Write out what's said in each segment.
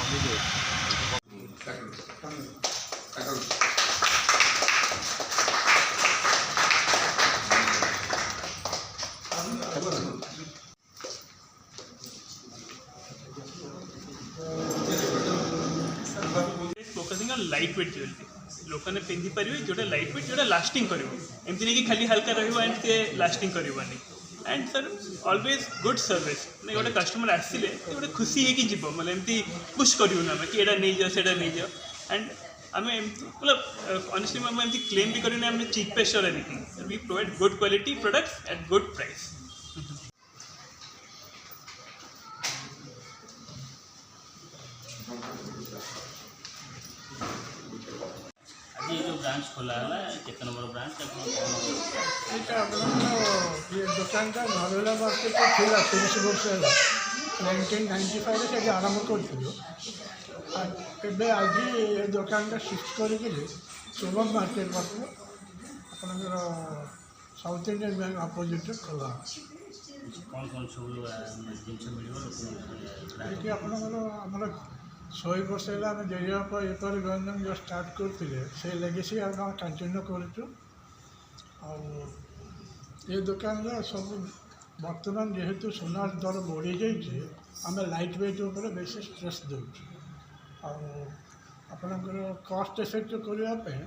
Focusing on light weight jewellery लोक ने पिंधि पारे जोटा लाइट वेट जोटा लास्टिंग कर एमती नहीं कि खाली हल्का रहा एंड सी लास्टिंग करवानी and sir always good service मैंने गोटे कस्टमर आसिले गोटे खुशी है कि जीव मतलब एमती पुश करूँ आम कि एटा नहीं जाओ सेटा नहीं जाओ एंड आम मतलब ऑनेस्टली मैं एमती क्लेम भी करूँ आम चीपेस्ट और anything we provide good quality products at good price. ये जो ब्रांच खोला है कितना नंबर ब्रांच ये दुकान का नरेला मार्केट थिला 30 वर्ष है 1995 से आरंभ करूँ आज ये दुकान का शिफ्ट करके सुबह मार्केट पास अपना साउथ इंडियन बैंक अपोजिट खोला कौन कौन सब जिन मिले ये आमर 100 वर्ष है आम जेजेबाप एपर गंजम जो स्टार्ट करते से लेगेसी आम कंटिन्यू करूँ ये दुकान सब बर्तमान जेहेतु सोनार दर बढ़ी जाइए आम लाइट वेट उपर बेस स्ट्रेस दूँ आपणकर कस्ट इफेक्ट करने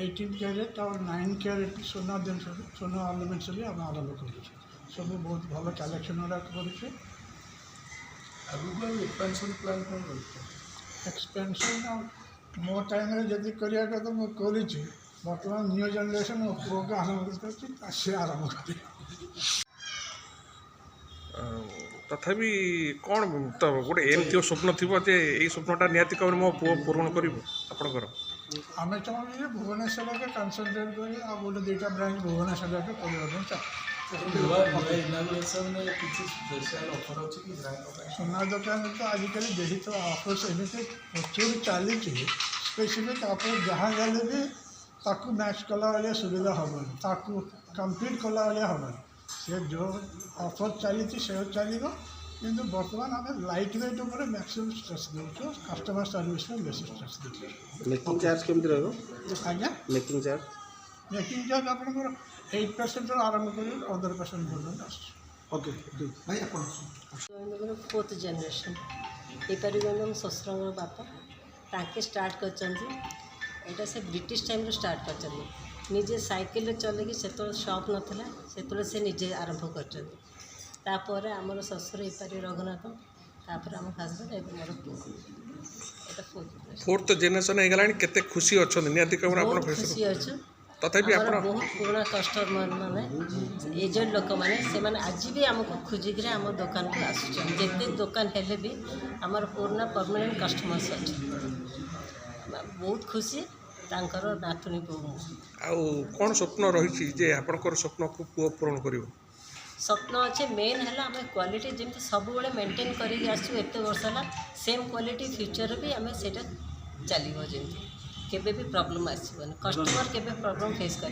18 कैरेट और 9 कैरेट सोना दिन सोना ऑर्नामेंट्स भी आम आरम्भ कर सब बहुत भल कलेक्शन कर एक्सपेंशन प्लान कौन एक्सपेंशन मो टाइम जदि करिया तो मुझे करी बर्तमान न्यू जनरेशन मो पुओ को आरम्भ कर आरम्भ कर तथापि कौन तो गोटे एमती स्वप्न थी जे यही स्वप्नटा निहाती कम मो पुओ पूरण कर आपणकर आम चाहूँ भुवनेश्वर के कनसनट्रेट कर गोटे दुईटा ब्रांच भुवनेश्वर के करने सोना दुकान तो आजिकल जेहेतु ऑफर्स एमती प्रचुर चली स्पेसिफिक ऑफर जहाँ गले भी ताकू मैच कला वाले सुविधा हेनी ताकू कम्पीट कला वाले हेनी सी जो ऑफर चली से चलो कि बर्तमान आम लाइट वेट उपर मैक्सिमम स्ट्रेस दूँ कस्टमर सर्विस में बेस स्ट्रेस दूँ। मेकिंग चार्ज केमती रहा आज्ञा मेकिंग चार्ज आपंकर 8% आरम्भ कर 15% पर्यटन ओके भाई आप 4th जनरेशन ये शशुर बापा ताके स्टार्ट कर से ब्रिटिश टाइम स्टार्ट कर निजे साइकिल चलेगी से शॉप नाला से निजे आरंभ कर आमर शशुर एपारी रघुनाथ तापर आम हजबैंड मोर पुओ 4th जनरेशन हो गलानी केते खुशी अच्छा निहाती कम आप खुशी अच्छु तथापि आप बहुत पुराना कस्टमर मैंने एजेड लोक मैंने आज भी आमको खोजिक आम दुकान को आसुचे दुकान हेले भी आमर पुराना परमानेंट कस्टमर्स अच्छा बहुत खुशी तांकर नातुणी पुओ आउ कौन स्वप्न रही जे आपनकर स्वप्न को पुओ पूरण कर स्वप्न अच्छे मेन है आम क्वालिटी जमी सब मेंटेन करके आसू एत वर्ष है सेम क्वालिटी फ्यूचर भी आम से चलो जमी केबे भी प्रॉब्लम आसबन कस्टमर केबे प्रॉब्लम फेस कर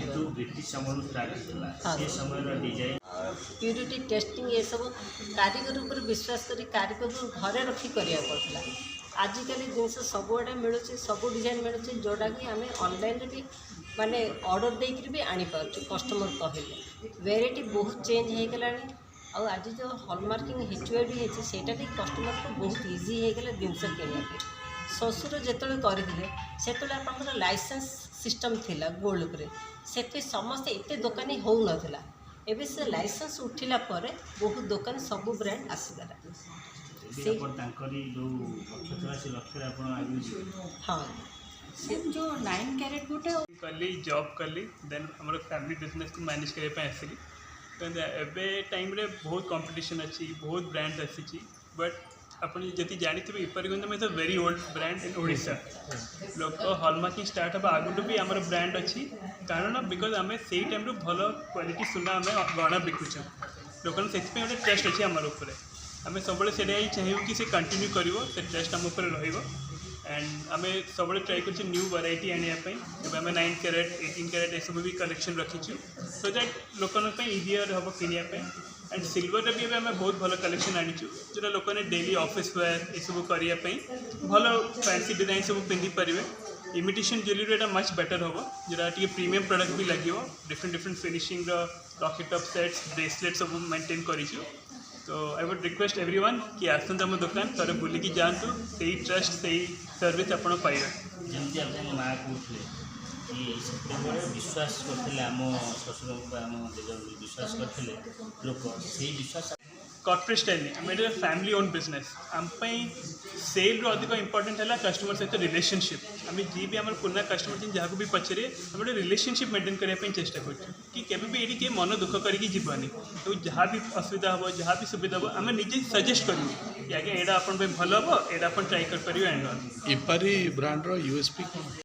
प्यूरिटी टेस्टिंग ये सब कारीगर उपर विश्वास करी कारीगर घरे रखी करिया पड़ता आजिकल जिनस सबुआड़े मिलूँ सब डिजाइन मिलूँ जोटा कि आम ऑनलाइन भी माने ऑर्डर देकर भी आनी पार्छ कस्टमर कहले वेराइटी बहुत चेंज हो गलानी आज जो हॉलमार्किंग हिचुआ भी है सेटा भी कस्टमर को बहुत इजी हो गला जिनस किणा शशुर जिते करते आप लाइसेंस सिस्टम थिला गोल्ड उपरे से समस्ते एत दुकानी हो नाला एबे से लाइसेंस उठिला पर बहुत दुकान सब ब्रांड आसगला हाँ से जो 9 कैरेट गोटे कली जॉब कली देन हमर फैमिली बिजनेस को मैनेज करने आसली एबे टाइम रे बहुत कंपटीशन अच्छी बहुत ब्रांड आसी बट आप जी जानते इपरगंज में तो वेरी ओल्ड ब्रांड इन ओडिशा लोक हॉलमार्किंग स्टार्ट हाँ आगुठू भी आमर ब्रांड अच्छी कारण बिकज आम से टाइम भल क्वालिटी सुना आम गणा बिकुचे लोक से गोटे टेस्ट अच्छी आमर उपर आम सब ही चाहिए कि से कंटिन्यू कर टेस्ट आम उपर एंड आम सब ट्राए कर न्यू वैरायटी आने आम 9 कैरेट 18 कैरेट ये सब भी कलेक्शन रखीचु सो दैट लोक इजियर हम किनापी एंड सिल्वर भी आम बहुत भल कलेक्शन आनीचु जोटा लोक ने डेली ऑफिस वेयर ये सब करने भल फैंसी डिजाइन सब पिंधि पारे इमिटेशन ज्वेलरी एटा मच बेटर हम जोटा टी प्रीमियम प्रोडक्ट भी लगे different different finishing locket of sets bracelet सब मेंटेन करूँ तो आई वुड रिक्वेस्ट एवरीवन कि आसत आम दुकान थोड़े बुलिकी जातु से ट्रस्ट से सर्विस आप पाइबे जमी आप माँ कहते कि से विश्वास करते आम शशुर को आम विश्वास करते लोक से विश्वास कॉर्पोरेट स्टाइल आम ये फैमिली ओन बिजनेस आम सेल रो अधिक इंपोर्टेंट है कस्टमर सहित रिलेशनशिप आम जी भी आम पुना कस्टमर जहाँ को भी पचारे आम गोटे रिलेशनशिप मेंटेन करने चेष्टा करें भी ये मन दुख करके जीवनी तो जहाँ भी असुविधा हम जहाँ भी सुविधा हम आम निजे सजेस्ट करूँ कि आगे यहाँ आप भल हम यहाँ आप ट्राई कर पारे एंड इपारी ब्रांड यूएसपी कौन